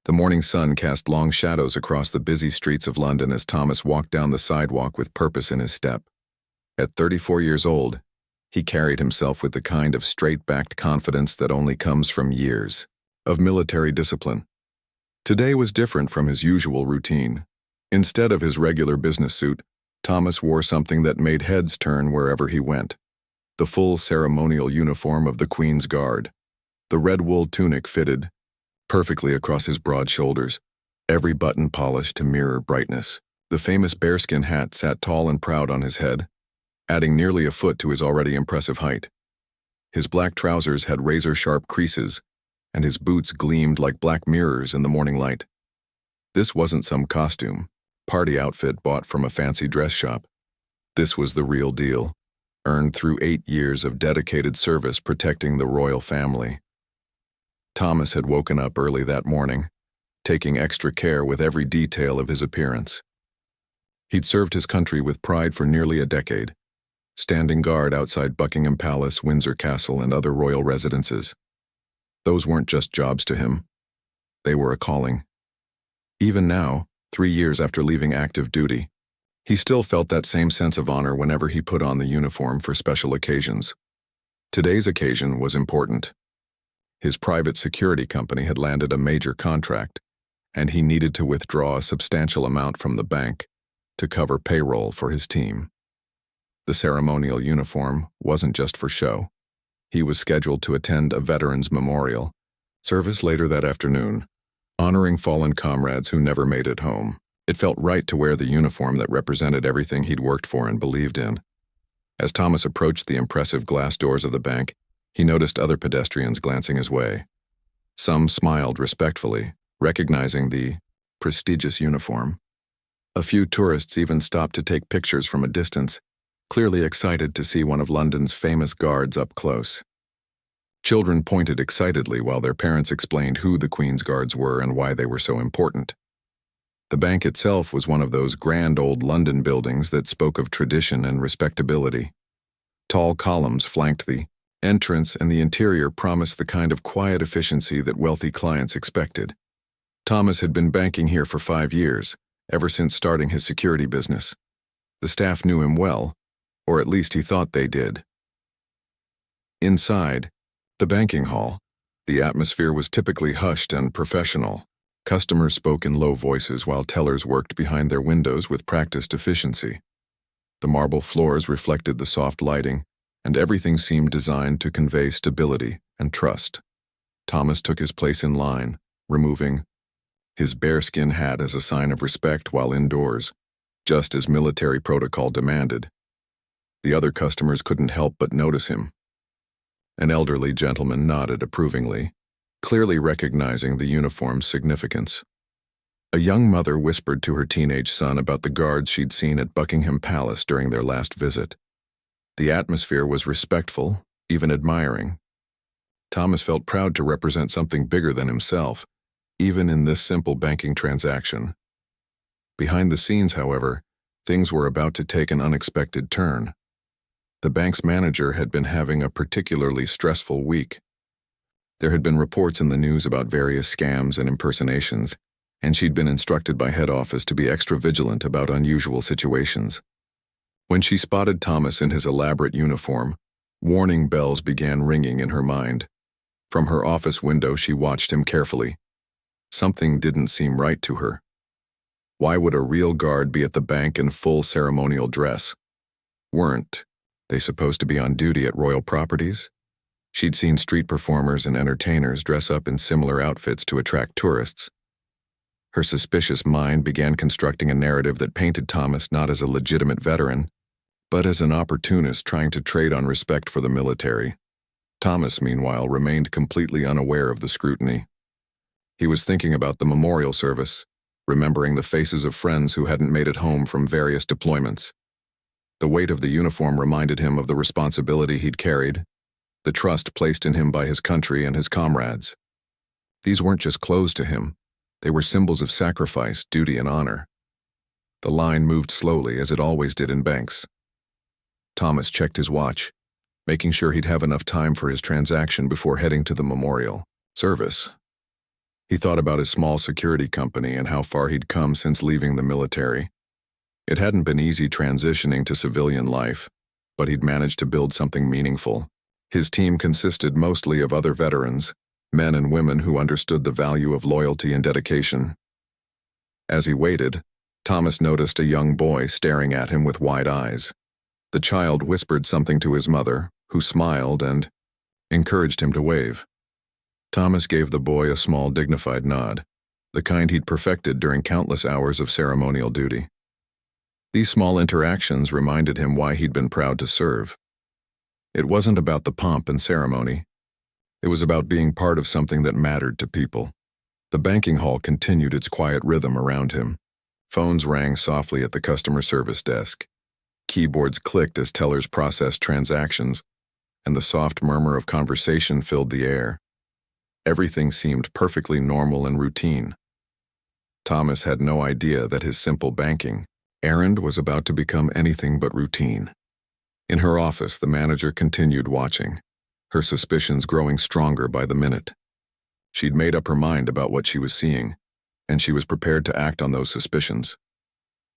The morning sun cast long shadows across the busy streets of London as Thomas walked down the sidewalk with purpose in his step. At 34 years old, he carried himself with the kind of straight-backed confidence that only comes from years of military discipline. Today was different from his usual routine. Instead of his regular business suit, Thomas wore something that made heads turn wherever he went. The full ceremonial uniform of the Queen's Guard. The red wool tunic fitted perfectly across his broad shoulders, every button polished to mirror brightness. The famous bearskin hat sat tall and proud on his head, adding nearly a foot to his already impressive height. His black trousers had razor-sharp creases, and his boots gleamed like black mirrors in the morning light. This wasn't some costume, party outfit bought from a fancy dress shop. This was the real deal, earned through 8 years of dedicated service protecting the royal family. Thomas had woken up early that morning, taking extra care with every detail of his appearance. He'd served his country with pride for nearly a decade, standing guard outside Buckingham Palace, Windsor Castle, and other royal residences. Those weren't just jobs to him. They were a calling. Even now, 3 years after leaving active duty, he still felt that same sense of honor whenever he put on the uniform for special occasions. Today's occasion was important. His private security company had landed a major contract, and he needed to withdraw a substantial amount from the bank to cover payroll for his team. The ceremonial uniform wasn't just for show. He was scheduled to attend a veterans' memorial service later that afternoon, honoring fallen comrades who never made it home. It felt right to wear the uniform that represented everything he'd worked for and believed in. As Thomas approached the impressive glass doors of the bank, he noticed other pedestrians glancing his way. Some smiled respectfully, recognizing the prestigious uniform. A few tourists even stopped to take pictures from a distance, clearly excited to see one of London's famous guards up close. Children pointed excitedly while their parents explained who the Queen's Guards were and why they were so important. The bank itself was one of those grand old London buildings that spoke of tradition and respectability. Tall columns flanked the entrance, and the interior promised the kind of quiet efficiency that wealthy clients expected. Thomas had been banking here for 5 years, ever since starting his security business. The staff knew him well, or at least he thought they did. Inside the banking hall, the atmosphere was typically hushed and professional. Customers spoke in low voices while tellers worked behind their windows with practiced efficiency. The marble floors reflected the soft lighting, and everything seemed designed to convey stability and trust. Thomas took his place in line, removing his bearskin hat as a sign of respect while indoors, just as military protocol demanded. The other customers couldn't help but notice him. An elderly gentleman nodded approvingly, clearly recognizing the uniform's significance. A young mother whispered to her teenage son about the guards she'd seen at Buckingham Palace during their last visit. The atmosphere was respectful, even admiring. Thomas felt proud to represent something bigger than himself, even in this simple banking transaction. Behind the scenes, however, things were about to take an unexpected turn. The bank's manager had been having a particularly stressful week. There had been reports in the news about various scams and impersonations, and she'd been instructed by head office to be extra vigilant about unusual situations. When she spotted Thomas in his elaborate uniform, warning bells began ringing in her mind. From her office window, she watched him carefully. Something didn't seem right to her. Why would a real guard be at the bank in full ceremonial dress? Weren't they supposed to be on duty at royal properties? She'd seen street performers and entertainers dress up in similar outfits to attract tourists. Her suspicious mind began constructing a narrative that painted Thomas not as a legitimate veteran, but as an opportunist trying to trade on respect for the military. Thomas, meanwhile, remained completely unaware of the scrutiny. He was thinking about the memorial service, remembering the faces of friends who hadn't made it home from various deployments. The weight of the uniform reminded him of the responsibility he'd carried, the trust placed in him by his country and his comrades. These weren't just clothes to him. They were symbols of sacrifice, duty, and honor. The line moved slowly, as it always did in banks. Thomas checked his watch, making sure he'd have enough time for his transaction before heading to the memorial service. He thought about his small security company and how far he'd come since leaving the military. It hadn't been easy transitioning to civilian life, but he'd managed to build something meaningful. His team consisted mostly of other veterans, men and women who understood the value of loyalty and dedication. As he waited, Thomas noticed a young boy staring at him with wide eyes. The child whispered something to his mother, who smiled and encouraged him to wave. Thomas gave the boy a small, dignified nod, the kind he'd perfected during countless hours of ceremonial duty. These small interactions reminded him why he'd been proud to serve. It wasn't about the pomp and ceremony. It was about being part of something that mattered to people. The banking hall continued its quiet rhythm around him. Phones rang softly at the customer service desk. Keyboards clicked as tellers processed transactions, and the soft murmur of conversation filled the air. Everything seemed perfectly normal and routine. Thomas had no idea that his simple banking errand was about to become anything but routine. In her office, the manager continued watching, her suspicions growing stronger by the minute. She'd made up her mind about what she was seeing, and she was prepared to act on those suspicions.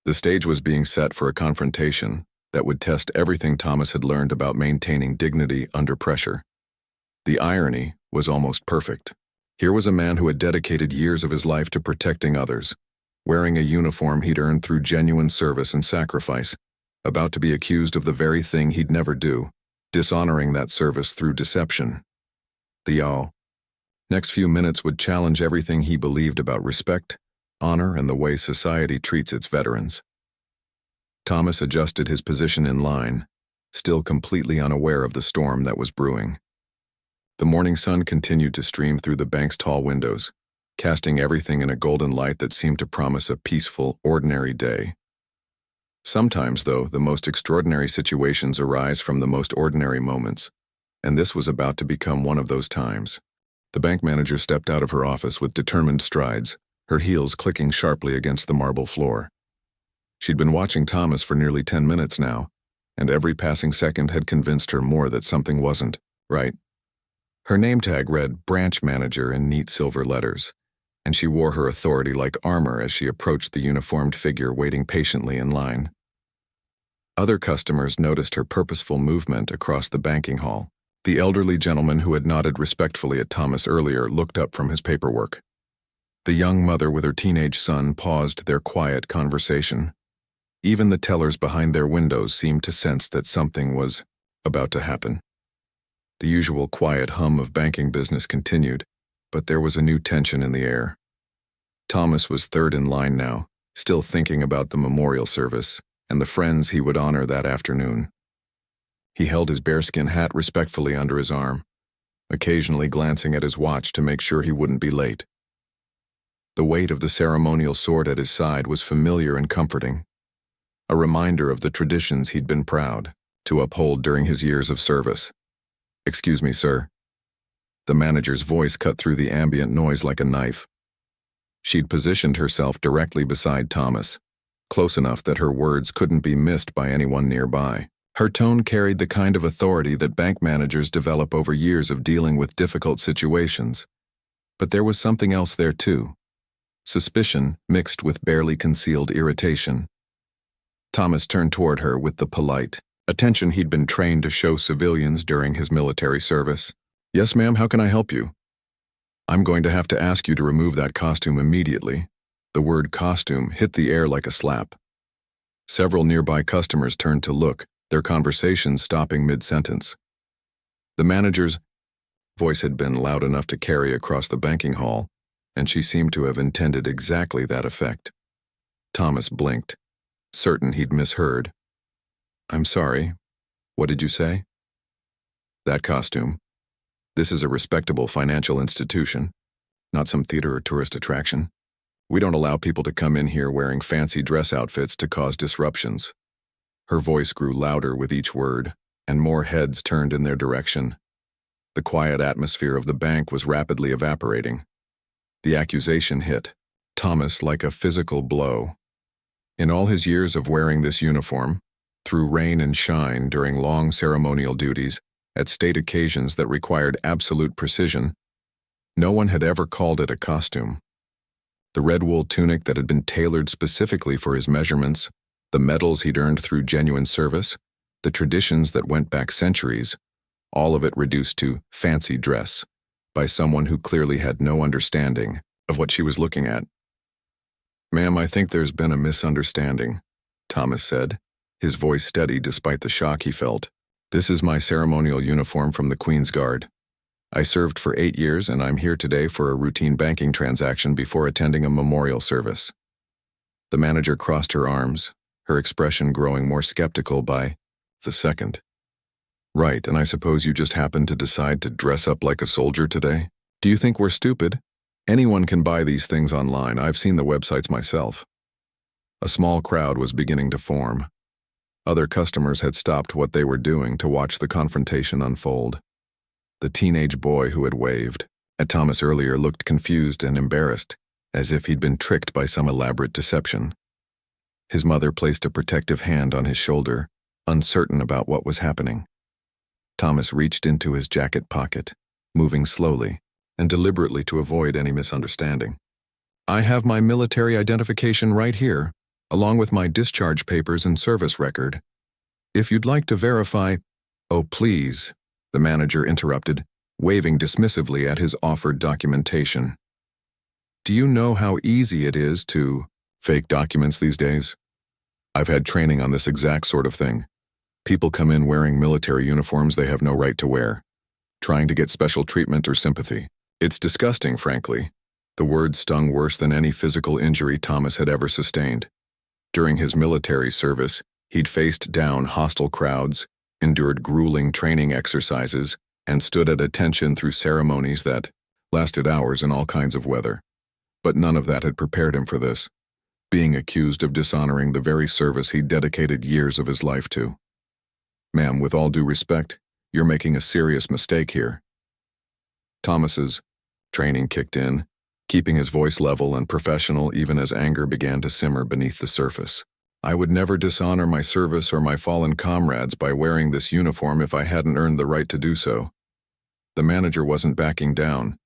The stage was being set for a confrontation that would test everything Thomas had learned about maintaining dignity under pressure. The irony was almost perfect. Here was a man who had dedicated years of his life to protecting others, wearing a uniform he'd earned through genuine service and sacrifice, about to be accused of the very thing he'd never do, dishonoring that service through deception. The next few minutes would challenge everything he believed about respect, honor, and the way society treats its veterans. Thomas adjusted his position in line, still completely unaware of the storm that was brewing. The morning sun continued to stream through the bank's tall windows, casting everything in a golden light that seemed to promise a peaceful, ordinary day. Sometimes, though, the most extraordinary situations arise from the most ordinary moments, and this was about to become one of those times. The bank manager stepped out of her office with determined strides, her heels clicking sharply against the marble floor. She'd been watching Thomas for nearly 10 minutes now, and every passing second had convinced her more that something wasn't right. Her name tag read Branch Manager in neat silver letters, and she wore her authority like armor as she approached the uniformed figure waiting patiently in line. Other customers noticed her purposeful movement across the banking hall. The elderly gentleman who had nodded respectfully at Thomas earlier looked up from his paperwork. The young mother with her teenage son paused their quiet conversation. Even the tellers behind their windows seemed to sense that something was about to happen. The usual quiet hum of banking business continued, but there was a new tension in the air. Thomas was third in line now, still thinking about the memorial service and the friends he would honor that afternoon. He held his bearskin hat respectfully under his arm, occasionally glancing at his watch to make sure he wouldn't be late. The weight of the ceremonial sword at his side was familiar and comforting, a reminder of the traditions he'd been proud to uphold during his years of service. "Excuse me, sir." The manager's voice cut through the ambient noise like a knife. She'd positioned herself directly beside Thomas, close enough that her words couldn't be missed by anyone nearby. Her tone carried the kind of authority that bank managers develop over years of dealing with difficult situations. But there was something else there too. Suspicion mixed with barely concealed irritation. Thomas turned toward her with the polite attention he'd been trained to show civilians during his military service. "Yes, ma'am, how can I help you?" "I'm going to have to ask you to remove that costume immediately." The word costume hit the air like a slap. Several nearby customers turned to look, their conversations stopping mid-sentence. The manager's voice had been loud enough to carry across the banking hall, and she seemed to have intended exactly that effect. Thomas blinked, certain he'd misheard. "I'm sorry. What did you say?" "That costume. This is a respectable financial institution, not some theater or tourist attraction. We don't allow people to come in here wearing fancy dress outfits to cause disruptions." Her voice grew louder with each word, and more heads turned in their direction. The quiet atmosphere of the bank was rapidly evaporating. The accusation hit Thomas like a physical blow. In all his years of wearing this uniform, through rain and shine during long ceremonial duties, at state occasions that required absolute precision, No one had ever called it a costume. The red wool tunic that had been tailored specifically for his measurements, the medals he'd earned through genuine service, the traditions that went back centuries, all of it reduced to fancy dress by someone who clearly had no understanding of what she was looking at. "Ma'am, I think there's been a misunderstanding," Thomas said, his voice steady despite the shock he felt. "This is my ceremonial uniform from the Queen's Guard. I served for 8 years and I'm here today for a routine banking transaction before attending a memorial service." The manager crossed her arms, her expression growing more skeptical by the second. "Right, and I suppose you just happened to decide to dress up like a soldier today? Do you think we're stupid? Anyone can buy these things online. I've seen the websites myself." A small crowd was beginning to form. Other customers had stopped what they were doing to watch the confrontation unfold. The teenage boy who had waved at Thomas earlier looked confused and embarrassed, as if he'd been tricked by some elaborate deception. His mother placed a protective hand on his shoulder, uncertain about what was happening. Thomas reached into his jacket pocket, moving slowly and deliberately to avoid any misunderstanding. "I have my military identification right here, along with my discharge papers and service record. If you'd like to verify—" "Oh, please," the manager interrupted, waving dismissively at his offered documentation. "Do you know how easy it is to fake documents these days? I've had training on this exact sort of thing. People come in wearing military uniforms they have no right to wear, trying to get special treatment or sympathy. It's disgusting, frankly." The words stung worse than any physical injury Thomas had ever sustained. During his military service, he'd faced down hostile crowds, endured grueling training exercises, and stood at attention through ceremonies that lasted hours in all kinds of weather. But none of that had prepared him for this, being accused of dishonoring the very service he'd dedicated years of his life to. "Ma'am, with all due respect, you're making a serious mistake here." Thomas's training kicked in, keeping his voice level and professional even as anger began to simmer beneath the surface. "I would never dishonor my service or my fallen comrades by wearing this uniform if I hadn't earned the right to do so." The manager wasn't backing down.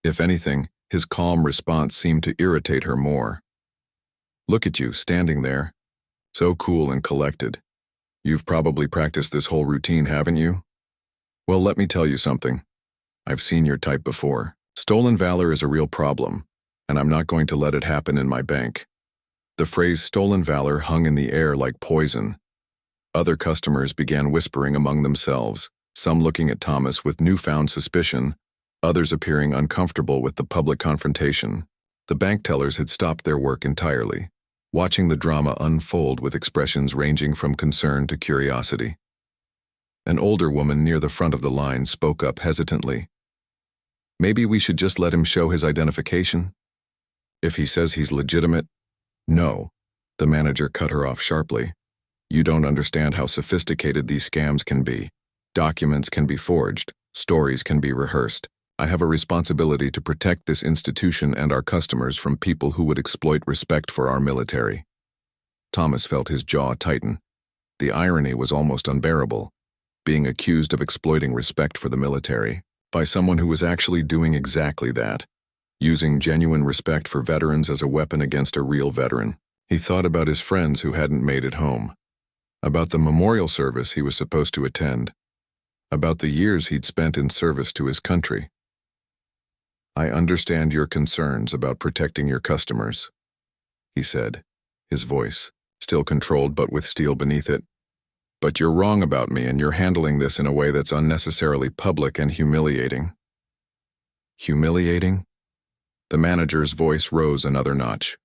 If anything, his calm response seemed to irritate her more. "Look at you, standing there. So cool and collected. You've probably practiced this whole routine, haven't you? Well, let me tell you something. I've seen your type before. Stolen valor is a real problem, and I'm not going to let it happen in my bank." The phrase stolen valor hung in the air like poison. Other customers began whispering among themselves, some looking at Thomas with newfound suspicion, others appearing uncomfortable with the public confrontation. The bank tellers had stopped their work entirely, watching the drama unfold with expressions ranging from concern to curiosity. An older woman near the front of the line spoke up hesitantly. "Maybe we should just let him show his identification? If he says he's legitimate—" "No," the manager cut her off sharply. "You don't understand how sophisticated these scams can be. Documents can be forged, stories can be rehearsed. I have a responsibility to protect this institution and our customers from people who would exploit respect for our military." Thomas felt his jaw tighten. The irony was almost unbearable, being accused of exploiting respect for the military by someone who was actually doing exactly that, using genuine respect for veterans as a weapon against a real veteran. He thought about his friends who hadn't made it home, about the memorial service he was supposed to attend, about the years he'd spent in service to his country. "I understand your concerns about protecting your customers," he said, his voice still controlled but with steel beneath it. "But you're wrong about me, and you're handling this in a way that's unnecessarily public and humiliating." "Humiliating?" The manager's voice rose another notch.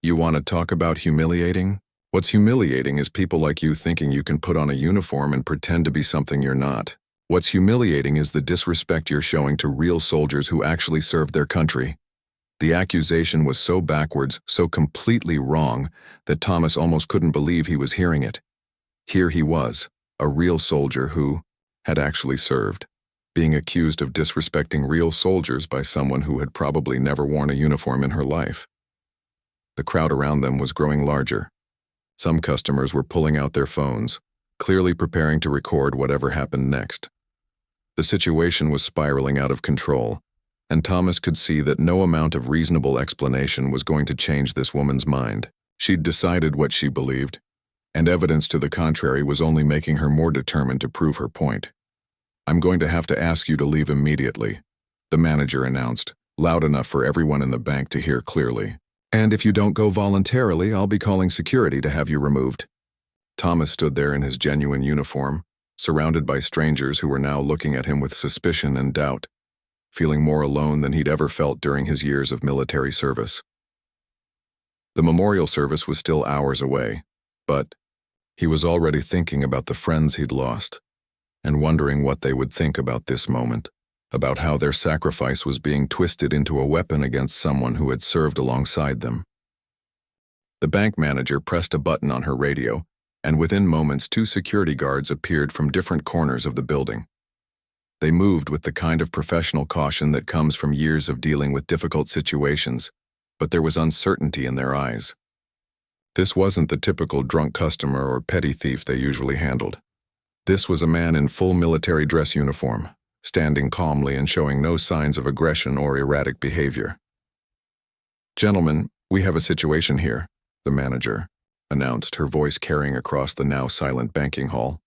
"You want to talk about humiliating? What's humiliating is people like you thinking you can put on a uniform and pretend to be something you're not. What's humiliating is the disrespect you're showing to real soldiers who actually served their country." The accusation was so backwards, so completely wrong, that Thomas almost couldn't believe he was hearing it. Here he was, a real soldier who had actually served, being accused of disrespecting real soldiers by someone who had probably never worn a uniform in her life. The crowd around them was growing larger. Some customers were pulling out their phones, clearly preparing to record whatever happened next. The situation was spiraling out of control, and Thomas could see that no amount of reasonable explanation was going to change this woman's mind. She'd decided what she believed, and evidence to the contrary was only making her more determined to prove her point. "I'm going to have to ask you to leave immediately," the manager announced, loud enough for everyone in the bank to hear clearly. "And if you don't go voluntarily, I'll be calling security to have you removed." Thomas stood there in his genuine uniform, surrounded by strangers who were now looking at him with suspicion and doubt, feeling more alone than he'd ever felt during his years of military service. The memorial service was still hours away, but he was already thinking about the friends he'd lost, and wondering what they would think about this moment, about how their sacrifice was being twisted into a weapon against someone who had served alongside them. The bank manager pressed a button on her radio, and within moments 2 security guards appeared from different corners of the building. They moved with the kind of professional caution that comes from years of dealing with difficult situations, but there was uncertainty in their eyes. This wasn't the typical drunk customer or petty thief they usually handled. This was a man in full military dress uniform, standing calmly and showing no signs of aggression or erratic behavior. "Gentlemen, we have a situation here," the manager announced, her voice carrying across the now silent banking hall.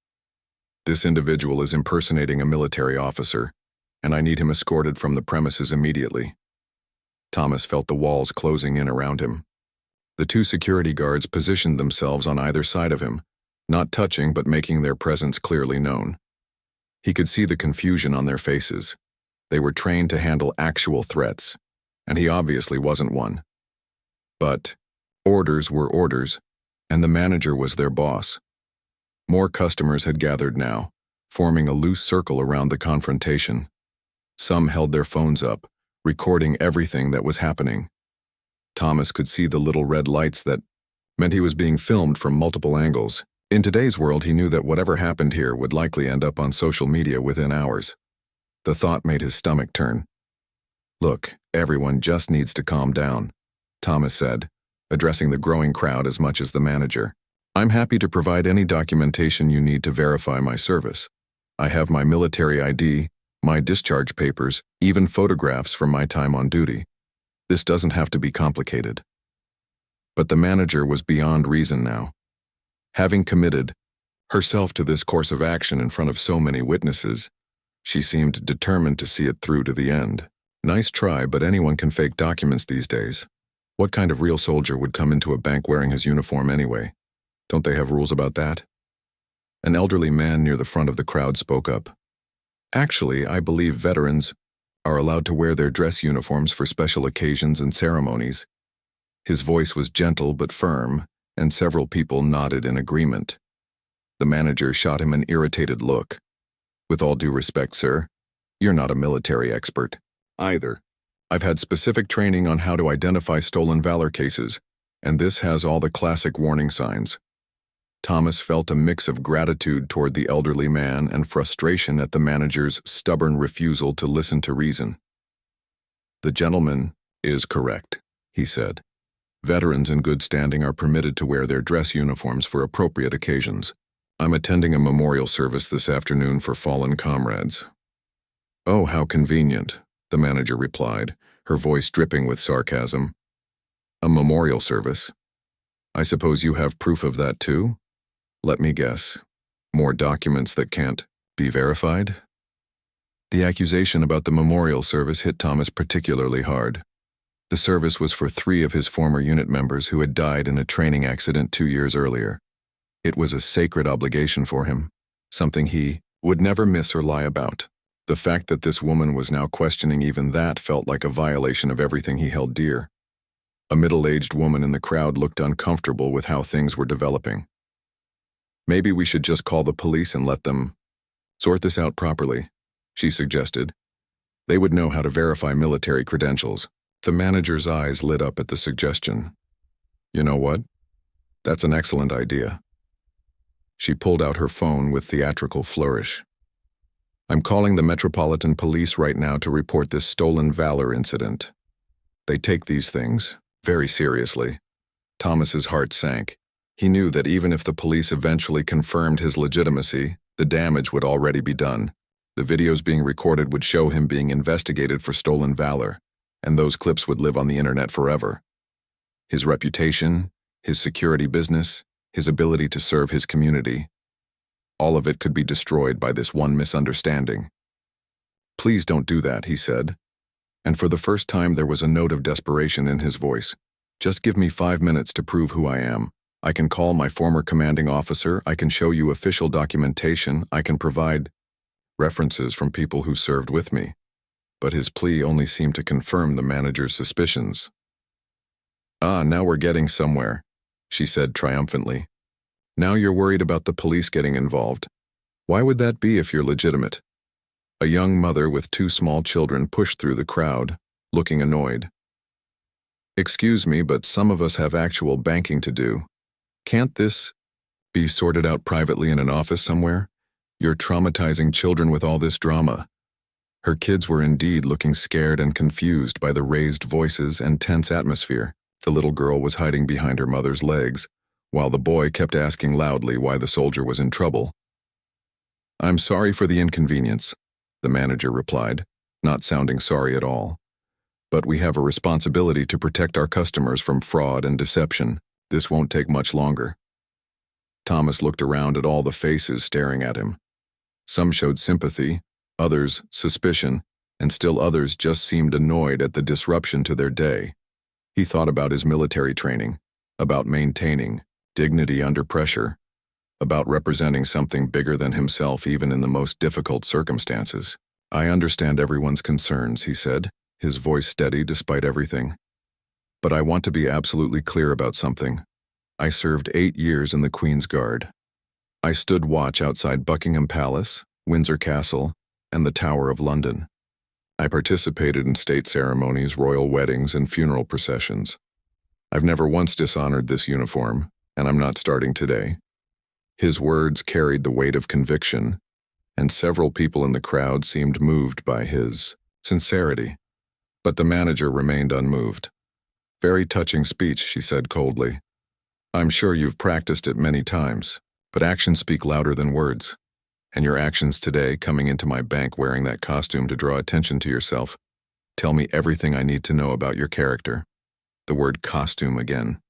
"This individual is impersonating a military officer, and I need him escorted from the premises immediately." Thomas felt the walls closing in around him. The 2 security guards positioned themselves on either side of him, not touching but making their presence clearly known. He could see the confusion on their faces. They were trained to handle actual threats, and he obviously wasn't one. But orders were orders, and the manager was their boss. More customers had gathered now, forming a loose circle around the confrontation. Some held their phones up, recording everything that was happening. Thomas could see the little red lights that meant he was being filmed from multiple angles. In today's world, he knew that whatever happened here would likely end up on social media within hours. The thought made his stomach turn. "Look, everyone just needs to calm down," Thomas said, addressing the growing crowd as much as the manager. "I'm happy to provide any documentation you need to verify my service. I have my military ID, my discharge papers, even photographs from my time on duty. This doesn't have to be complicated." But the manager was beyond reason now. Having committed herself to this course of action in front of so many witnesses, she seemed determined to see it through to the end. "Nice try, but anyone can fake documents these days. What kind of real soldier would come into a bank wearing his uniform anyway? Don't they have rules about that?" An elderly man near the front of the crowd spoke up. "Actually, I believe veterans are allowed to wear their dress uniforms for special occasions and ceremonies." His voice was gentle but firm, and several people nodded in agreement. The manager shot him an irritated look. "With all due respect, sir, you're not a military expert either. I've had specific training on how to identify stolen valor cases, and this has all the classic warning signs." Thomas felt a mix of gratitude toward the elderly man and frustration at the manager's stubborn refusal to listen to reason. "The gentleman is correct," he said. "Veterans in good standing are permitted to wear their dress uniforms for appropriate occasions. I'm attending a memorial service this afternoon for fallen comrades." "Oh, how convenient," the manager replied, her voice dripping with sarcasm. "A memorial service? I suppose you have proof of that too? Let me guess. More documents that can't be verified?" The accusation about the memorial service hit Thomas particularly hard. The service was for 3 of his former unit members who had died in a training accident 2 years earlier. It was a sacred obligation for him, something he would never miss or lie about. The fact that this woman was now questioning even that felt like a violation of everything he held dear. A middle-aged woman in the crowd looked uncomfortable with how things were developing. "Maybe we should just call the police and let them sort this out properly," she suggested. "They would know how to verify military credentials." The manager's eyes lit up at the suggestion. "You know what? That's an excellent idea." She pulled out her phone with theatrical flourish. "I'm calling the Metropolitan Police right now to report this stolen valor incident. They take these things very seriously." Thomas's heart sank. He knew that even if the police eventually confirmed his legitimacy, the damage would already be done. The videos being recorded would show him being investigated for stolen valor, and those clips would live on the internet forever. His reputation, his security business, his ability to serve his community, all of it could be destroyed by this one misunderstanding. "Please don't do that," he said. And for the first time there was a note of desperation in his voice. "Just give me 5 minutes to prove who I am. I can call my former commanding officer, I can show you official documentation, I can provide references from people who served with me." But his plea only seemed to confirm the manager's suspicions. "Ah, now we're getting somewhere," she said triumphantly. "Now you're worried about the police getting involved. Why would that be if you're legitimate?" A young mother with 2 small children pushed through the crowd, looking annoyed. "Excuse me, but some of us have actual banking to do. Can't this be sorted out privately in an office somewhere? You're traumatizing children with all this drama." Her kids were indeed looking scared and confused by the raised voices and tense atmosphere. The little girl was hiding behind her mother's legs, while the boy kept asking loudly why the soldier was in trouble. "I'm sorry for the inconvenience," the manager replied, not sounding sorry at all. "But we have a responsibility to protect our customers from fraud and deception. This won't take much longer." Thomas looked around at all the faces staring at him. Some showed sympathy, others suspicion, and still others just seemed annoyed at the disruption to their day. He thought about his military training, about maintaining dignity under pressure, about representing something bigger than himself even in the most difficult circumstances. "I understand everyone's concerns," he said, his voice steady despite everything. "But I want to be absolutely clear about something. I served 8 years in the Queen's Guard. I stood watch outside Buckingham Palace, Windsor Castle, and the Tower of London. I participated in state ceremonies, royal weddings, and funeral processions. I've never once dishonored this uniform, and I'm not starting today." His words carried the weight of conviction, and several people in the crowd seemed moved by his sincerity. But the manager remained unmoved. "Very touching speech," she said coldly. "I'm sure you've practiced it many times, but actions speak louder than words. And your actions today, coming into my bank wearing that costume to draw attention to yourself, tell me everything I need to know about your character." The word costume again.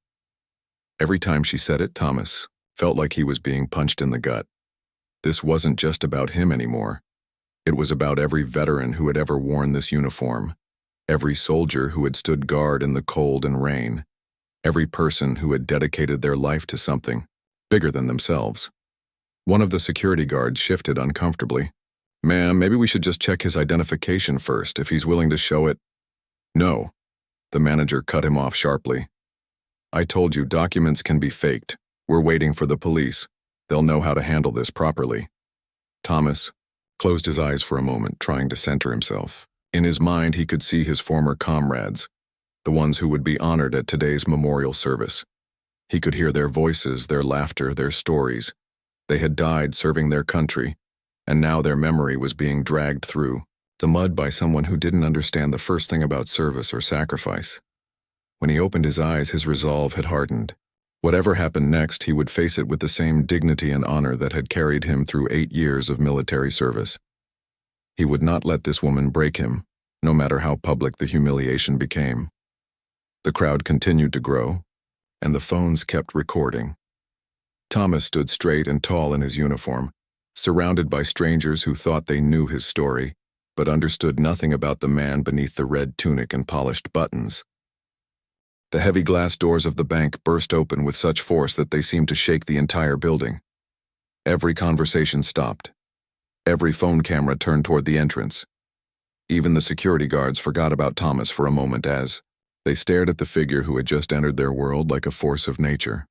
Every time she said it, Thomas felt like he was being punched in the gut. This wasn't just about him anymore. It was about every veteran who had ever worn this uniform, every soldier who had stood guard in the cold and rain, every person who had dedicated their life to something bigger than themselves. One of the security guards shifted uncomfortably. "Ma'am, maybe we should just check his identification first, if he's willing to show it." "No." The manager cut him off sharply. "I told you documents can be faked. We're waiting for the police. They'll know how to handle this properly." Thomas closed his eyes for a moment, trying to center himself. In his mind, he could see his former comrades, the ones who would be honored at today's memorial service. He could hear their voices, their laughter, their stories. They had died serving their country, and now their memory was being dragged through the mud by someone who didn't understand the first thing about service or sacrifice. When he opened his eyes, his resolve had hardened. Whatever happened next, he would face it with the same dignity and honor that had carried him through 8 years of military service. He would not let this woman break him, no matter how public the humiliation became. The crowd continued to grow, and the phones kept recording. Thomas stood straight and tall in his uniform, surrounded by strangers who thought they knew his story, but understood nothing about the man beneath the red tunic and polished buttons. The heavy glass doors of the bank burst open with such force that they seemed to shake the entire building. Every conversation stopped. Every phone camera turned toward the entrance. Even the security guards forgot about Thomas for a moment as they stared at the figure who had just entered their world like a force of nature.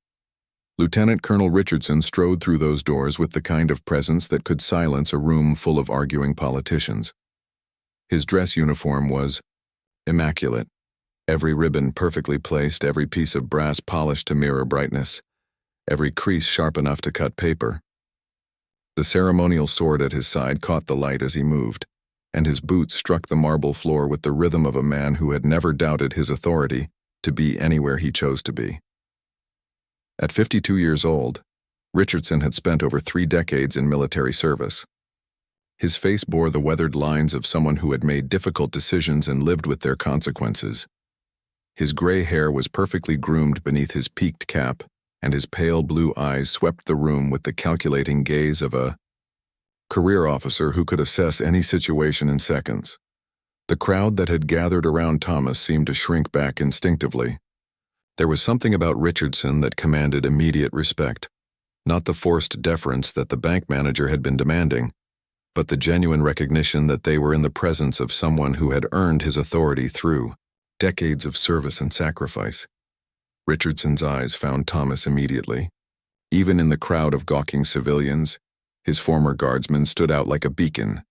Lieutenant Colonel Richardson strode through those doors with the kind of presence that could silence a room full of arguing politicians. His dress uniform was immaculate. Every ribbon perfectly placed, every piece of brass polished to mirror brightness, every crease sharp enough to cut paper. The ceremonial sword at his side caught the light as he moved, and his boots struck the marble floor with the rhythm of a man who had never doubted his authority to be anywhere he chose to be. At 52 years old, Richardson had spent over 3 decades in military service. His face bore the weathered lines of someone who had made difficult decisions and lived with their consequences. His gray hair was perfectly groomed beneath his peaked cap, and his pale blue eyes swept the room with the calculating gaze of a career officer who could assess any situation in seconds. The crowd that had gathered around Thomas seemed to shrink back instinctively. There was something about Richardson that commanded immediate respect, not the forced deference that the bank manager had been demanding, but the genuine recognition that they were in the presence of someone who had earned his authority through decades of service and sacrifice. Richardson's eyes found Thomas immediately. Even in the crowd of gawking civilians, his former guardsman stood out like a beacon.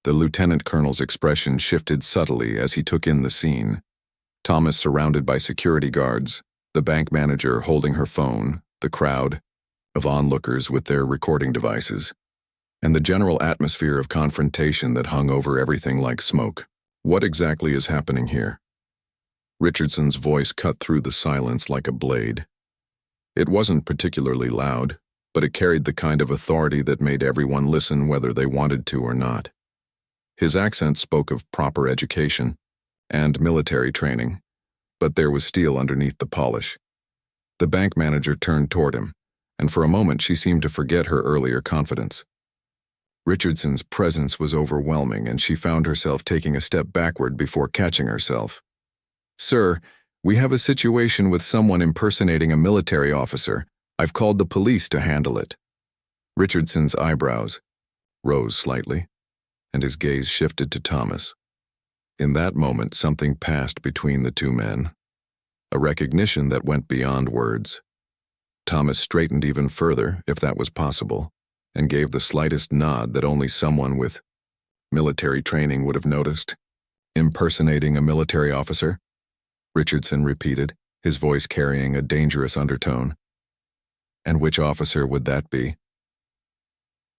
The lieutenant colonel's expression shifted subtly as he took in the scene. Thomas surrounded by security guards, the bank manager holding her phone, the crowd of onlookers with their recording devices, and the general atmosphere of confrontation that hung over everything like smoke. What exactly is happening here? Richardson's voice cut through the silence like a blade. It wasn't particularly loud, but it carried the kind of authority that made everyone listen whether they wanted to or not. His accent spoke of proper education and military training, but there was steel underneath the polish. The bank manager turned toward him, and for a moment she seemed to forget her earlier confidence. Richardson's presence was overwhelming, and she found herself taking a step backward before catching herself. "Sir, we have a situation with someone impersonating a military officer. I've called the police to handle it." Richardson's eyebrows rose slightly, and his gaze shifted to Thomas. In that moment, something passed between the two men, a recognition that went beyond words. Thomas straightened even further, if that was possible, and gave the slightest nod that only someone with military training would have noticed. "Impersonating a military officer?" Richardson repeated, his voice carrying a dangerous undertone. "And which officer would that be?"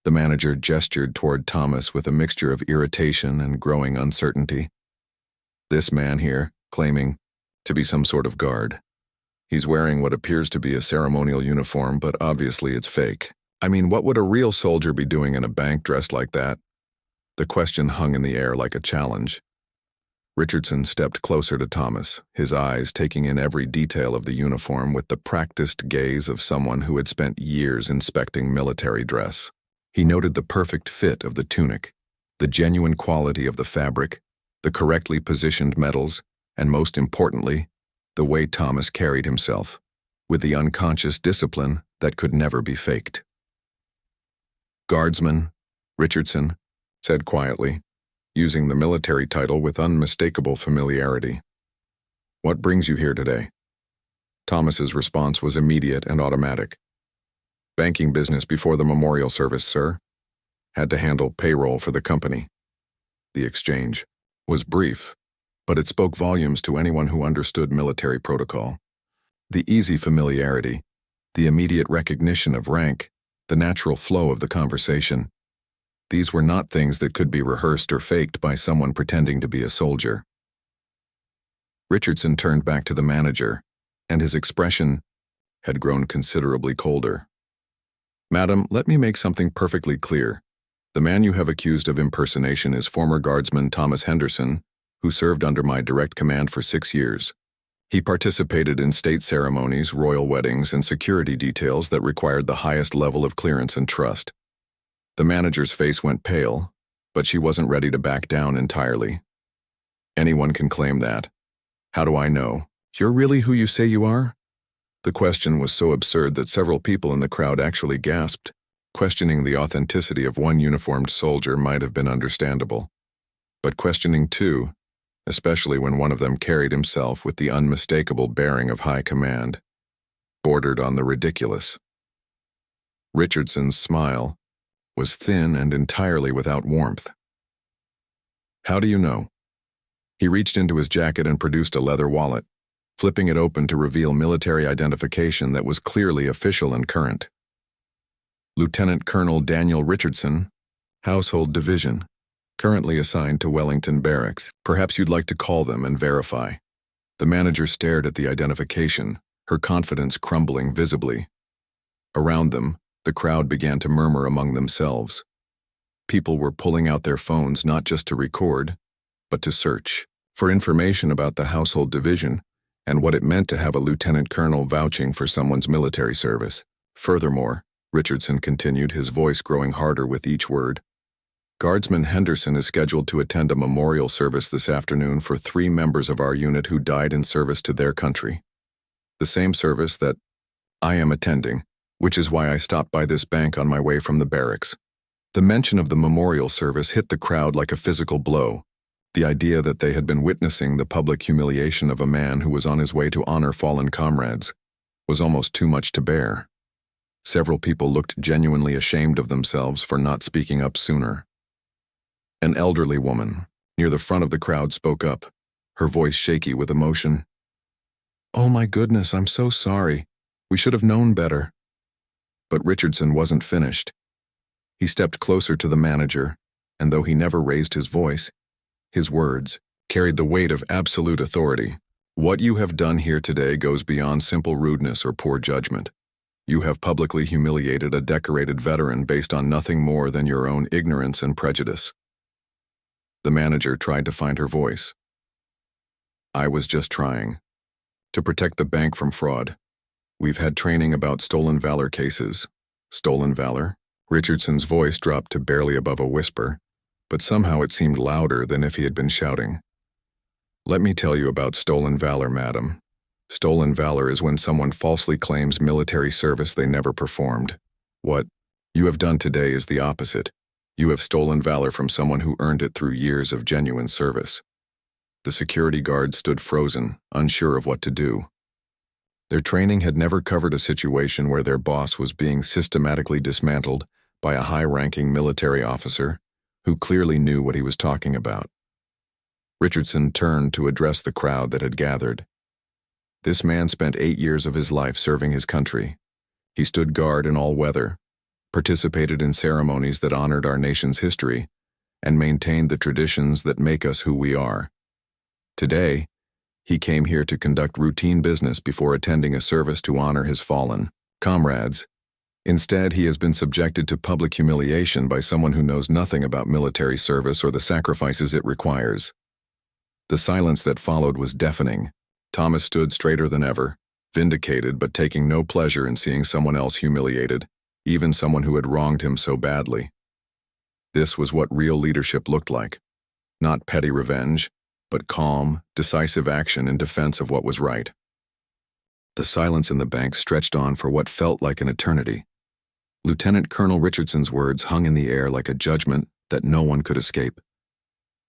The manager gestured toward Thomas with a mixture of irritation and growing uncertainty. "This man here, claiming to be some sort of guard. He's wearing what appears to be a ceremonial uniform, but obviously it's fake. I mean, what would a real soldier be doing in a bank dressed like that?" The question hung in the air like a challenge. Richardson stepped closer to Thomas, his eyes taking in every detail of the uniform with the practiced gaze of someone who had spent years inspecting military dress. He noted the perfect fit of the tunic, the genuine quality of the fabric, the correctly positioned metals, and most importantly, the way Thomas carried himself, with the unconscious discipline that could never be faked. "Guardsman," Richardson said quietly, using the military title with unmistakable familiarity. "What brings you here today?" Thomas's response was immediate and automatic. "Banking business before the memorial service, sir. Had to handle payroll for the company." The exchange was brief, but it spoke volumes to anyone who understood military protocol. The easy familiarity, the immediate recognition of rank, the natural flow of the conversation. These were not things that could be rehearsed or faked by someone pretending to be a soldier. Richardson turned back to the manager, and his expression had grown considerably colder. "Madam, let me make something perfectly clear. The man you have accused of impersonation is former guardsman Thomas Henderson, who served under my direct command for 6 years. He participated in state ceremonies, royal weddings, and security details that required the highest level of clearance and trust." The manager's face went pale, but she wasn't ready to back down entirely. "Anyone can claim that. How do I know? You're really who you say you are?" The question was so absurd that several people in the crowd actually gasped. Questioning the authenticity of one uniformed soldier might have been understandable, but questioning two, especially when one of them carried himself with the unmistakable bearing of high command, bordered on the ridiculous. Richardson's smile was thin and entirely without warmth. "How do you know?" He reached into his jacket and produced a leather wallet, flipping it open to reveal military identification that was clearly official and current. "Lieutenant Colonel Daniel Richardson, Household Division, currently assigned to Wellington Barracks. Perhaps you'd like to call them and verify." The manager stared at the identification, her confidence crumbling visibly. Around them, the crowd began to murmur among themselves. People were pulling out their phones not just to record, but to search for information about the household division and what it meant to have a lieutenant colonel vouching for someone's military service. Furthermore, Richardson continued, his voice growing harder with each word, Guardsman Henderson is scheduled to attend a memorial service this afternoon for 3 members of our unit who died in service to their country. The same service that I am attending, which is why I stopped by this bank on my way from the barracks. The mention of the memorial service hit the crowd like a physical blow. The idea that they had been witnessing the public humiliation of a man who was on his way to honor fallen comrades was almost too much to bear. Several people looked genuinely ashamed of themselves for not speaking up sooner. An elderly woman near the front of the crowd spoke up, her voice shaky with emotion. "Oh my goodness, I'm so sorry. We should have known better." But Richardson wasn't finished. He stepped closer to the manager, and though he never raised his voice, his words carried the weight of absolute authority. "What you have done here today goes beyond simple rudeness or poor judgment. You have publicly humiliated a decorated veteran based on nothing more than your own ignorance and prejudice." The manager tried to find her voice. "I was just trying to protect the bank from fraud. We've had training about stolen valor cases." "Stolen valor?" Richardson's voice dropped to barely above a whisper, but somehow it seemed louder than if he had been shouting. "Let me tell you about stolen valor, madam. Stolen valor is when someone falsely claims military service they never performed. What you have done today is the opposite. You have stolen valor from someone who earned it through years of genuine service." The security guards stood frozen, unsure of what to do. Their training had never covered a situation where their boss was being systematically dismantled by a high-ranking military officer who clearly knew what he was talking about. Richardson turned to address the crowd that had gathered. This man spent 8 years of his life serving his country. He stood guard in all weather, participated in ceremonies that honored our nation's history, and maintained the traditions that make us who we are. Today, he came here to conduct routine business before attending a service to honor his fallen comrades. Instead, he has been subjected to public humiliation by someone who knows nothing about military service or the sacrifices it requires. The silence that followed was deafening. Thomas stood straighter than ever, vindicated but taking no pleasure in seeing someone else humiliated, even someone who had wronged him so badly. This was what real leadership looked like. Not petty revenge, but calm, decisive action in defense of what was right. The silence in the bank stretched on for what felt like an eternity. Lieutenant Colonel Richardson's words hung in the air like a judgment that no one could escape.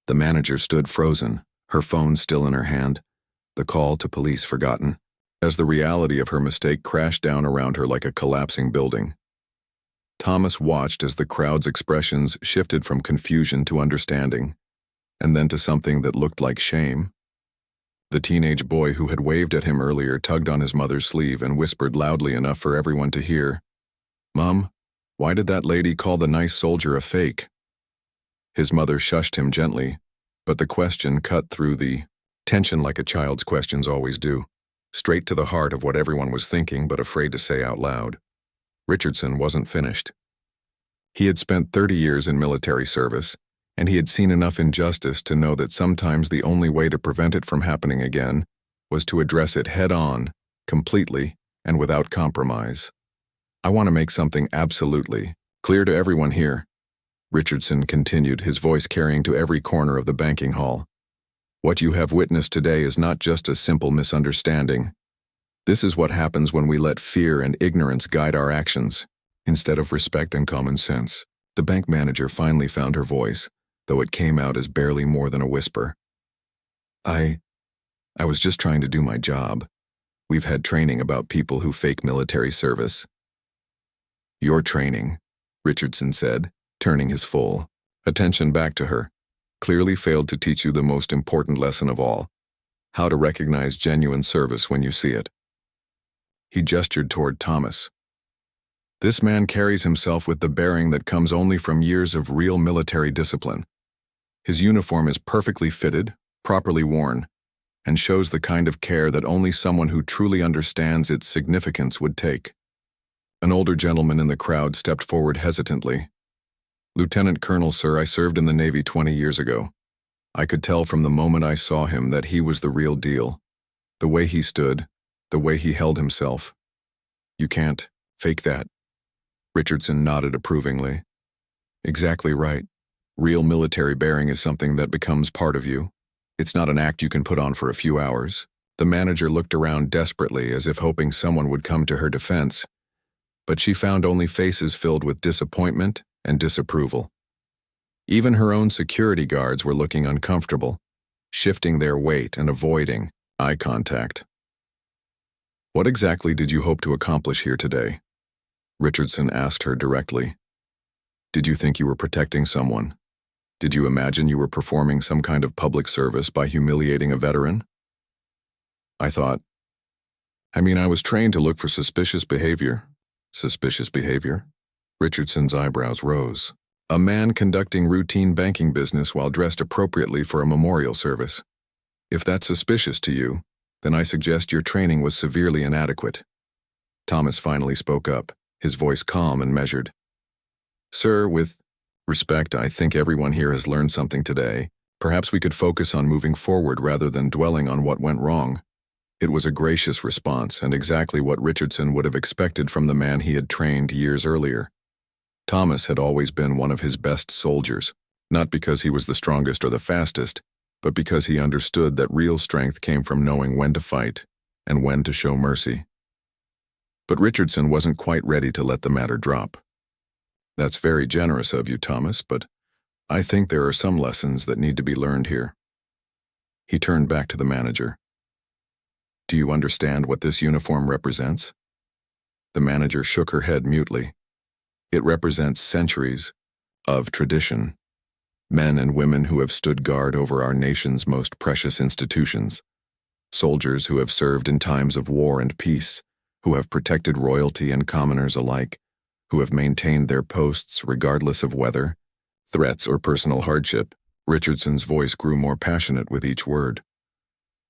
The manager stood frozen, her phone still in her hand, the call to police forgotten, as the reality of her mistake crashed down around her like a collapsing building. Thomas watched as the crowd's expressions shifted from confusion to understanding, and then to something that looked like shame. The teenage boy who had waved at him earlier tugged on his mother's sleeve and whispered loudly enough for everyone to hear, "Mom, why did that lady call the nice soldier a fake?" His mother shushed him gently, but the question cut through the tension like a child's questions always do, straight to the heart of what everyone was thinking but afraid to say out loud. Richardson wasn't finished. He had spent 30 years in military service, and he had seen enough injustice to know that sometimes the only way to prevent it from happening again was to address it head-on, completely, and without compromise. "I want to make something absolutely clear to everyone here," Richardson continued, his voice carrying to every corner of the banking hall. "What you have witnessed today is not just a simple misunderstanding. This is what happens when we let fear and ignorance guide our actions, instead of respect and common sense." The bank manager finally found her voice, though it came out as barely more than a whisper. I was just trying to do my job. We've had training about people who fake military service." "Your training," Richardson said, turning his full attention back to her, "clearly failed to teach you the most important lesson of all, how to recognize genuine service when you see it." He gestured toward Thomas. "This man carries himself with the bearing that comes only from years of real military discipline. His uniform is perfectly fitted, properly worn, and shows the kind of care that only someone who truly understands its significance would take." An older gentleman in the crowd stepped forward hesitantly. Lieutenant Colonel, sir, I served in the Navy 20 years ago. I could tell from the moment I saw him that he was the real deal. The way he stood, the way he held himself. You can't fake that. Richardson nodded approvingly. Exactly right. Real military bearing is something that becomes part of you. It's not an act you can put on for a few hours. The manager looked around desperately as if hoping someone would come to her defense, but she found only faces filled with disappointment and disapproval. Even her own security guards were looking uncomfortable, shifting their weight and avoiding eye contact. What exactly did you hope to accomplish here today? Richardson asked her directly. Did you think you were protecting someone? Did you imagine you were performing some kind of public service by humiliating a veteran? I was trained to look for suspicious behavior. Suspicious behavior? Richardson's eyebrows rose. A man conducting routine banking business while dressed appropriately for a memorial service. If that's suspicious to you, then I suggest your training was severely inadequate. Thomas finally spoke up, his voice calm and measured. Sir, with respect, I think everyone here has learned something today. Perhaps we could focus on moving forward rather than dwelling on what went wrong. It was a gracious response and exactly what Richardson would have expected from the man he had trained years earlier. Thomas had always been one of his best soldiers, not because he was the strongest or the fastest, but because he understood that real strength came from knowing when to fight and when to show mercy. But Richardson wasn't quite ready to let the matter drop. That's very generous of you, Thomas, but I think there are some lessons that need to be learned here. He turned back to the manager. Do you understand what this uniform represents? The manager shook her head mutely. It represents centuries of tradition. Men and women who have stood guard over our nation's most precious institutions. Soldiers who have served in times of war and peace, who have protected royalty and commoners alike, who have maintained their posts regardless of weather, threats, or personal hardship. Richardson's voice grew more passionate with each word.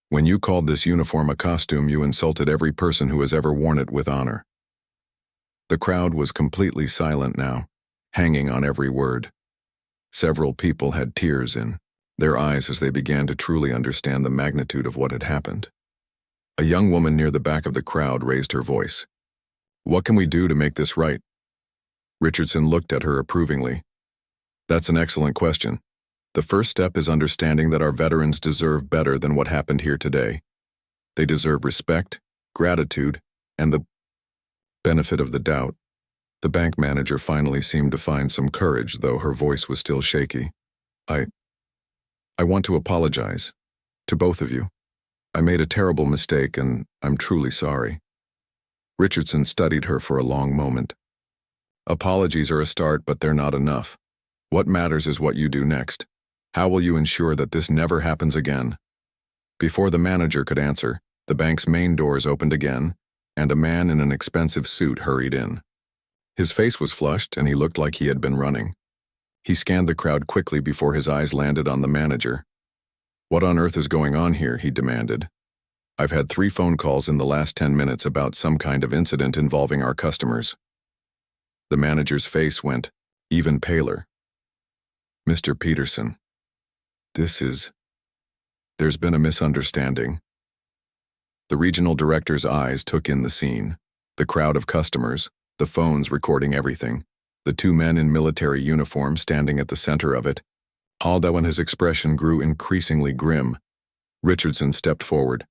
When you called this uniform a costume, you insulted every person who has ever worn it with honor. The crowd was completely silent now, hanging on every word. Several people had tears in their eyes as they began to truly understand the magnitude of what had happened. A young woman near the back of the crowd raised her voice. What can we do to make this right? Richardson looked at her approvingly. That's an excellent question. The first step is understanding that our veterans deserve better than what happened here today. They deserve respect, gratitude, and the benefit of the doubt. The bank manager finally seemed to find some courage, though her voice was still shaky. I want to apologize to both of you. I made a terrible mistake, and I'm truly sorry. Richardson studied her for a long moment. Apologies are a start, but they're not enough. What matters is what you do next. How will you ensure that this never happens again? Before the manager could answer, the bank's main doors opened again, and a man in an expensive suit hurried in. His face was flushed, and he looked like he had been running. He scanned the crowd quickly before his eyes landed on the manager. What on earth is going on here? He demanded. I've had 3 phone calls in the last 10 minutes about some kind of incident involving our customers. The manager's face went even paler. Mr. Peterson, there's been a misunderstanding. The regional director's eyes took in the scene, the crowd of customers, the phones recording everything, the 2 men in military uniform standing at the center of it. Although his expression grew increasingly grim, Richardson stepped forward.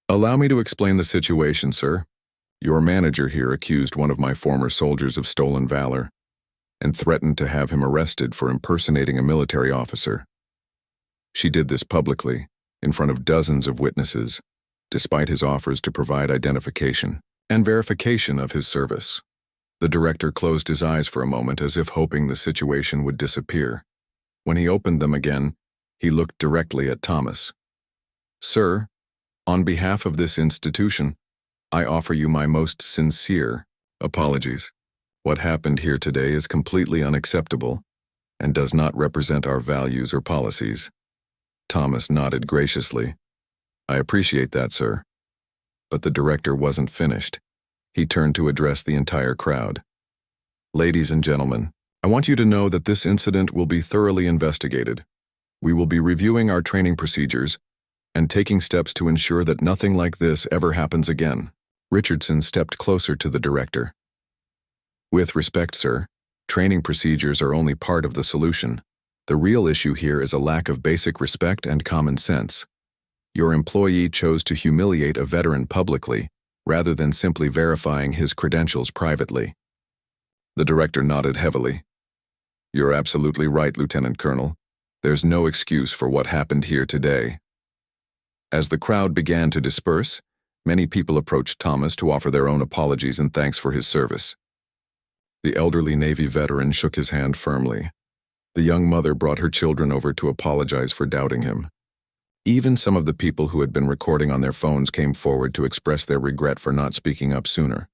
Allow me to explain the situation, sir. Your manager here accused one of my former soldiers of stolen valor and threatened to have him arrested for impersonating a military officer. She did this publicly, in front of dozens of witnesses, despite his offers to provide identification and verification of his service. The director closed his eyes for a moment as if hoping the situation would disappear. When he opened them again, he looked directly at Thomas. Sir, on behalf of this institution, I offer you my most sincere apologies. What happened here today is completely unacceptable and does not represent our values or policies. Thomas nodded graciously. I appreciate that, sir. But the director wasn't finished. He turned to address the entire crowd. Ladies and gentlemen, I want you to know that this incident will be thoroughly investigated. We will be reviewing our training procedures and taking steps to ensure that nothing like this ever happens again. Richardson stepped closer to the director. With respect, sir, training procedures are only part of the solution. The real issue here is a lack of basic respect and common sense. Your employee chose to humiliate a veteran publicly, rather than simply verifying his credentials privately. The director nodded heavily. You're absolutely right, Lieutenant Colonel. There's no excuse for what happened here today. As the crowd began to disperse, many people approached Thomas to offer their own apologies and thanks for his service. The elderly Navy veteran shook his hand firmly. The young mother brought her children over to apologize for doubting him. Even some of the people who had been recording on their phones came forward to express their regret for not speaking up sooner.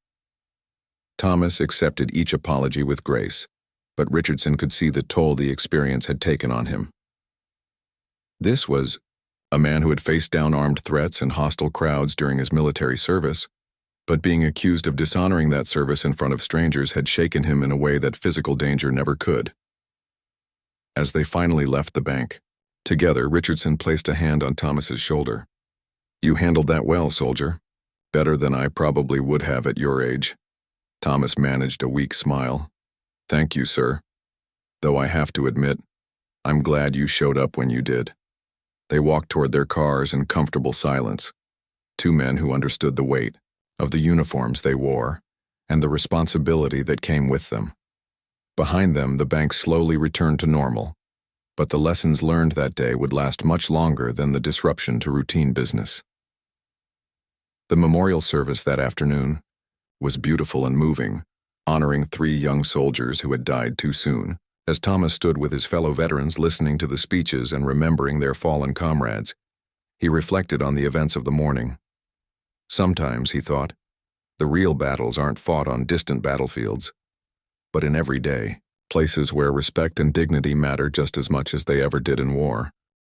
Thomas accepted each apology with grace, but Richardson could see the toll the experience had taken on him. This was a man who had faced down armed threats and hostile crowds during his military service, but being accused of dishonoring that service in front of strangers had shaken him in a way that physical danger never could. As they finally left the bank, together Richardson placed a hand on Thomas's shoulder. You handled that well, soldier. Better than I probably would have at your age. Thomas managed a weak smile. Thank you, sir. Though I have to admit, I'm glad you showed up when you did. They walked toward their cars in comfortable silence. Two men who understood the weight of the uniforms they wore and the responsibility that came with them. Behind them, the bank slowly returned to normal, but the lessons learned that day would last much longer than the disruption to routine business. The memorial service that afternoon was beautiful and moving, honoring 3 young soldiers who had died too soon. As Thomas stood with his fellow veterans listening to the speeches and remembering their fallen comrades, he reflected on the events of the morning. Sometimes, he thought, the real battles aren't fought on distant battlefields, but in everyday places where respect and dignity matter just as much as they ever did in war.